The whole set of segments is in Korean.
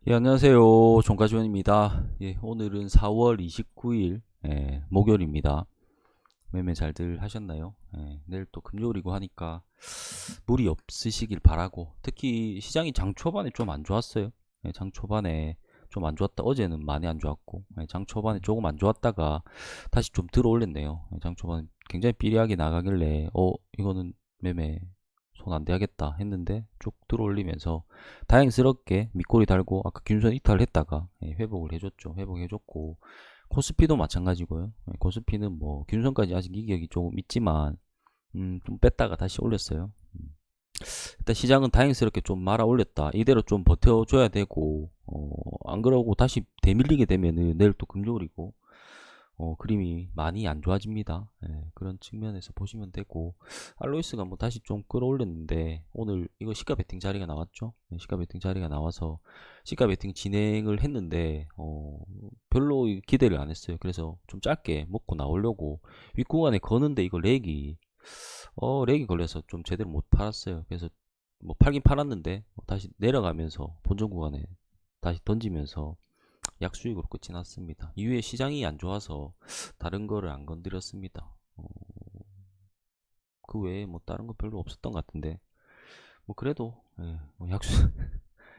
예, 안녕하세요. 종가지원입니다. 예, 오늘은 4월 29일, 목요일입니다. 매매 잘들 하셨나요? 내일 또 금요일이고 하니까 무리 없으시길 바라고, 특히 시장이 장 초반에 좀 안 좋았어요. 장 초반에 좀 안 좋았다. 어제는 많이 안 좋았고, 장 초반에 조금 안 좋았다가 다시 좀 들어 올렸네요. 장 초반에 굉장히 삐리하게 나가길래, 이거는 매매 손 안 대야겠다 했는데 쭉 들어올리면서 다행스럽게 밑꼬리 달고 아까 균선 이탈을 했다가 회복을 해줬죠. 회복해줬고 코스피도 마찬가지고요. 코스피는 뭐 균선까지 아직 이격이 조금 있지만 좀 뺐다가 다시 올렸어요. 일단 시장은 다행스럽게 좀 말아 올렸다. 이대로 좀 버텨줘야 되고 안 그러고 다시 대밀리게 되면은 내일 또 금요일이고 그림이 많이 안 좋아집니다. 그런 측면에서 보시면 되고 알로이스가 뭐 다시 좀 끌어올렸는데 오늘 이거 시가 베팅 자리가 나왔죠. 시가 베팅 자리가 나와서 시가 베팅 진행을 했는데 별로 기대를 안 했어요. 그래서 좀 짧게 먹고 나오려고 윗구간에 거는데 이거 렉이 걸려서 좀 제대로 못 팔았어요. 그래서 뭐 팔긴 팔았는데 다시 내려가면서 본전 구간에 다시 던지면서 약수익으로 끝이 났습니다. 이후에 시장이 안 좋아서 다른 거를 안 건드렸습니다. 그 외에 뭐 다른 거 별로 없었던 것 같은데 뭐 그래도 뭐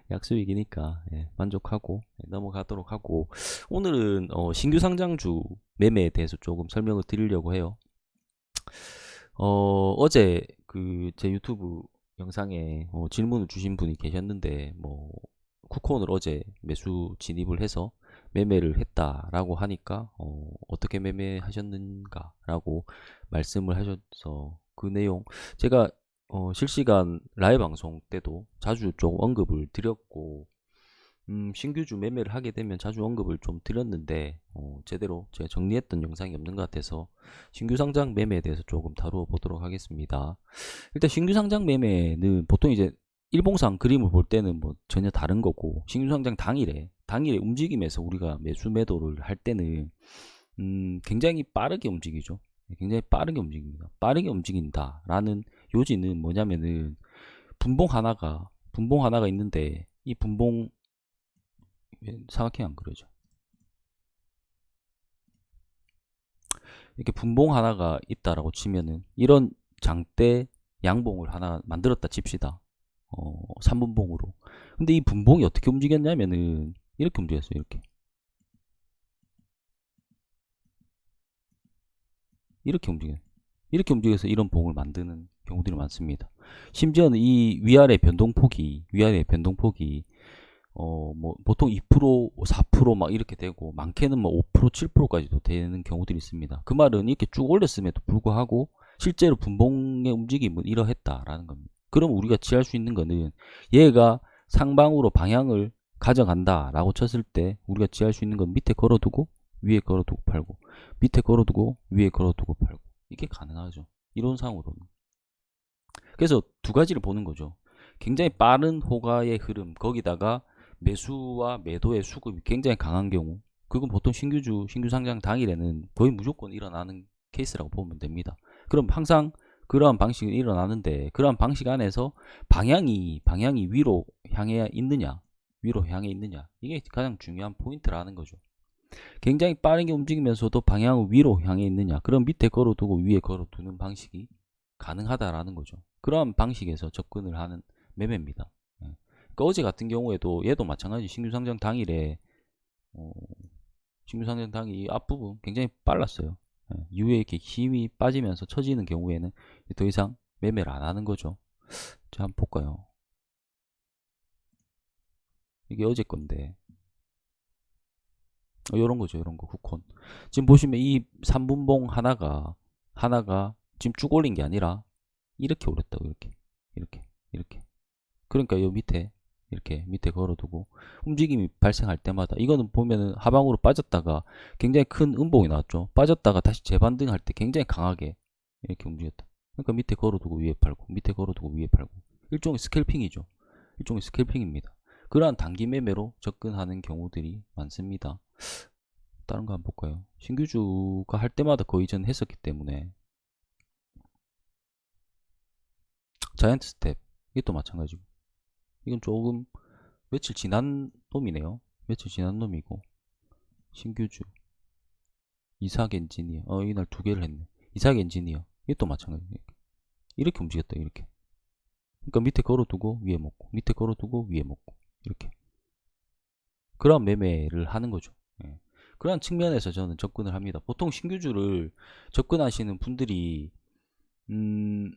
약수익이니까 만족하고 넘어가도록 하고 오늘은 신규 상장주 매매에 대해서 조금 설명을 드리려고 해요. 어제 그 제 유튜브 영상에 질문을 주신 분이 계셨는데 뭐 쿠폰을 어제 매수 진입을 해서 매매를 했다라고 하니까 어떻게 매매하셨는가라고 말씀을 하셔서 그 내용 제가 실시간 라이브 방송 때도 자주 좀 언급을 드렸고 신규주 매매를 하게 되면 자주 언급을 좀 드렸는데 제대로 제가 정리했던 영상이 없는 것 같아서 신규 상장 매매에 대해서 조금 다루어 보도록 하겠습니다. 일단 신규 상장 매매는 보통 이제 일봉상 그림을 볼 때는 뭐 전혀 다른 거고 신규 상장 당일에 움직임에서 우리가 매수 매도를 할 때는 굉장히 빠르게 움직이죠. 굉장히 빠르게 움직입니다. 빠르게 움직인다라는 요지는 뭐냐면은 분봉 하나가 있는데 이 분봉 사각형 안 그려져. 이렇게 분봉 하나가 있다라고 치면은 이런 장대 양봉을 하나 만들었다 칩시다. 3분봉으로. 근데 이 분봉이 어떻게 움직였냐면은 이렇게 움직였어요. 이렇게 움직여요. 이렇게 움직여서 이런 봉을 만드는 경우들이 많습니다. 심지어는 이 위아래 변동폭이 뭐 보통 2%, 4%막 이렇게 되고 많게는 뭐 5%, 7%까지도 되는 경우들이 있습니다. 그 말은 이렇게 쭉 올렸음에도 불구하고 실제로 분봉의 움직임은 이러했다라는 겁니다. 그럼 우리가 취할 수 있는 거는 얘가 상방으로 방향을 가져간다라고 쳤을 때 우리가 취할 수 있는 건 밑에 걸어두고 위에 걸어두고 팔고 밑에 걸어두고 위에 걸어두고 팔고 이게 가능하죠. 이론상으로는. 그래서 두 가지를 보는 거죠. 굉장히 빠른 호가의 흐름, 거기다가 매수와 매도의 수급이 굉장히 강한 경우, 그건 보통 신규 상장 당일에는 거의 무조건 일어나는 케이스라고 보면 됩니다. 그럼 항상 그러한 방식이 일어나는데, 그러한 방식 안에서 방향이 위로 향해 있느냐, 이게 가장 중요한 포인트라는 거죠. 굉장히 빠르게 움직이면서도 방향은 위로 향해 있느냐, 그럼 밑에 걸어두고 위에 걸어두는 방식이 가능하다라는 거죠. 그러한 방식에서 접근을 하는 매매입니다. 그러니까 어제 같은 경우에도 얘도 마찬가지 신규 상장 당일에 어, 신규 상장 당일 이 앞부분 굉장히 빨랐어요. 이후에 이렇게 힘이 빠지면서 처지는 경우에는 더 이상 매매를 안 하는 거죠. 자, 한번 볼까요? 이게 어제 건데 요런 거죠. 요런 거 쿠콘. 지금 보시면 이 3분봉 하나가 지금 쭉 올린 게 아니라 이렇게 올렸다고 이렇게 이렇게 그러니까 요 이렇게 밑에 걸어두고 움직임이 발생할 때마다 이거는 보면은 하방으로 빠졌다가 굉장히 큰 음봉이 나왔죠. 빠졌다가 다시 재반등할 때 굉장히 강하게 이렇게 움직였다. 그러니까 밑에 걸어두고 위에 팔고 밑에 걸어두고 위에 팔고 일종의 스캘핑이죠. 일종의 스캘핑입니다. 그러한 단기 매매로 접근하는 경우들이 많습니다. 다른 거 한번 볼까요? 신규주가 할 때마다 거의 전 했었기 때문에 자이언트 스텝 이게 또 마찬가지고 이건 조금 며칠 지난 놈이네요. 며칠 지난 놈이고 신규주 이삭 엔지니어 이날 두 개를 했네. 이삭 엔지니어 이것도 마찬가지. 이렇게 움직였다. 이렇게. 그러니까 밑에 걸어두고 위에 먹고 밑에 걸어두고 위에 먹고 이렇게 그런 매매를 하는 거죠. 예. 그런 측면에서 저는 접근을 합니다. 보통 신규주를 접근하시는 분들이 큰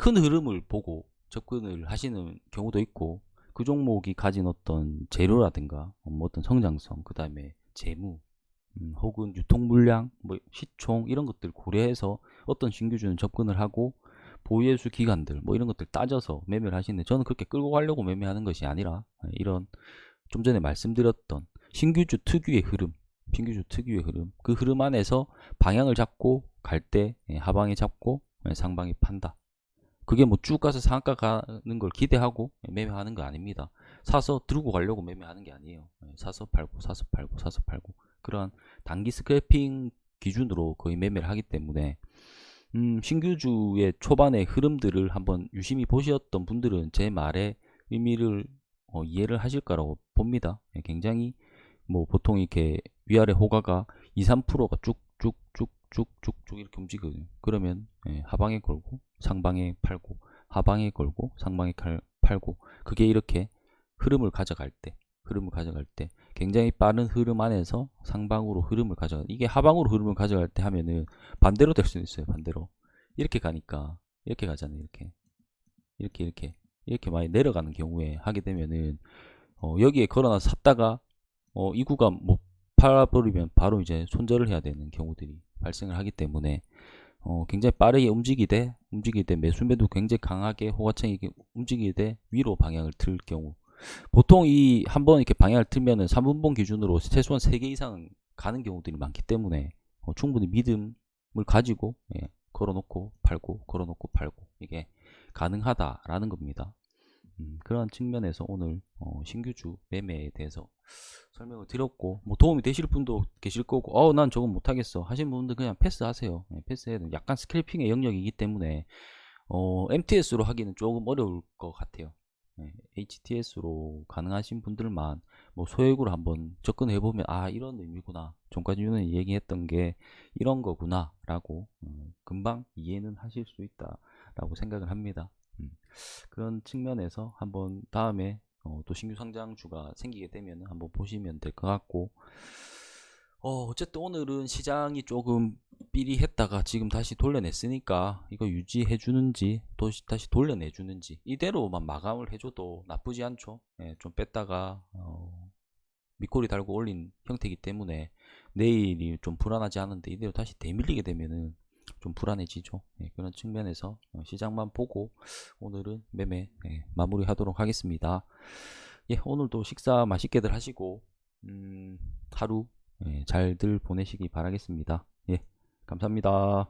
흐름을 보고 접근을 하시는 경우도 있고 그 종목이 가진 어떤 재료라든가 뭐 어떤 성장성 그 다음에 재무 혹은 유통 물량 뭐 시총 이런 것들 고려해서 어떤 신규주는 접근을 하고 보유예수 기간들 뭐 이런 것들 따져서 매매를 하시는데 저는 그렇게 끌고 가려고 매매하는 것이 아니라 이런 좀 전에 말씀드렸던 신규주 특유의 흐름 그 흐름 안에서 방향을 잡고 갈 때 하방에 잡고 상방에 판다. 그게 뭐 쭉 가서 상한가 가는 걸 기대하고 매매하는 거 아닙니다. 사서 들고 가려고 매매하는 게 아니에요. 사서 팔고 사서 팔고 사서 팔고 그런 단기 스크래핑 기준으로 거의 매매를 하기 때문에 신규주의 초반의 흐름들을 한번 유심히 보셨던 분들은 제 말의 의미를 이해를 하실 거라고 봅니다. 굉장히 뭐 보통 이렇게 위아래 호가가 2, 3%가 쭉쭉쭉쭉쭉쭉 이렇게 움직이거든요. 그러면 하방에 걸고 상방에 팔고 하방에 걸고 상방에 팔고 그게 이렇게 흐름을 가져갈 때 굉장히 빠른 흐름 안에서 상방으로 흐름을 가져가 이게 하방으로 흐름을 가져갈 때 하면은 반대로 될 수도 있어요. 반대로 이렇게 가니까 이렇게 가잖아요. 이렇게 많이 내려가는 경우에 하게 되면은 여기에 걸어놔서 샀다가 이 구간 못 팔아버리면 바로 이제 손절을 해야 되는 경우들이 발생을 하기 때문에 굉장히 빠르게 움직이되 매수매도 굉장히 강하게 호가창이 움직이되 위로 방향을 틀 경우 보통 이 한번 이렇게 방향을 틀면은 3분봉 기준으로 최소한 3개 이상 가는 경우들이 많기 때문에 충분히 믿음을 가지고 걸어놓고 팔고 이게 가능하다라는 겁니다. 그런 측면에서 오늘 신규주 매매에 대해서 설명을 드렸고 뭐 도움이 되실 분도 계실 거고 난 저건 못하겠어 하시는 분들 그냥 패스하세요. 패스해야 돼요. 약간 스캘핑의 영역이기 때문에 MTS로 하기는 조금 어려울 것 같아요. HTS로 가능하신 분들만 뭐 소액으로 한번 접근해 보면 이런 의미구나, 종가주는 얘기했던 게 이런 거구나 라고 금방 이해는 하실 수 있다 라고 생각을 합니다. 그런 측면에서 한번 다음에 또 신규 상장주가 생기게 되면 한번 보시면 될 것 같고 어쨌든 오늘은 시장이 조금 삐리했다가 지금 다시 돌려냈으니까 이거 유지해 주는지 또 다시 돌려내 주는지 이대로만 마감을 해줘도 나쁘지 않죠. 좀 뺐다가 밑꼬리 달고 올린 형태이기 때문에 내일이 좀 불안하지 않은데 이대로 다시 대밀리게 되면은 좀 불안해지죠. 그런 측면에서 시장만 보고 오늘은 매매 마무리 하도록 하겠습니다. 오늘도 식사 맛있게들 하시고 하루 잘들 보내시기 바라겠습니다. 감사합니다.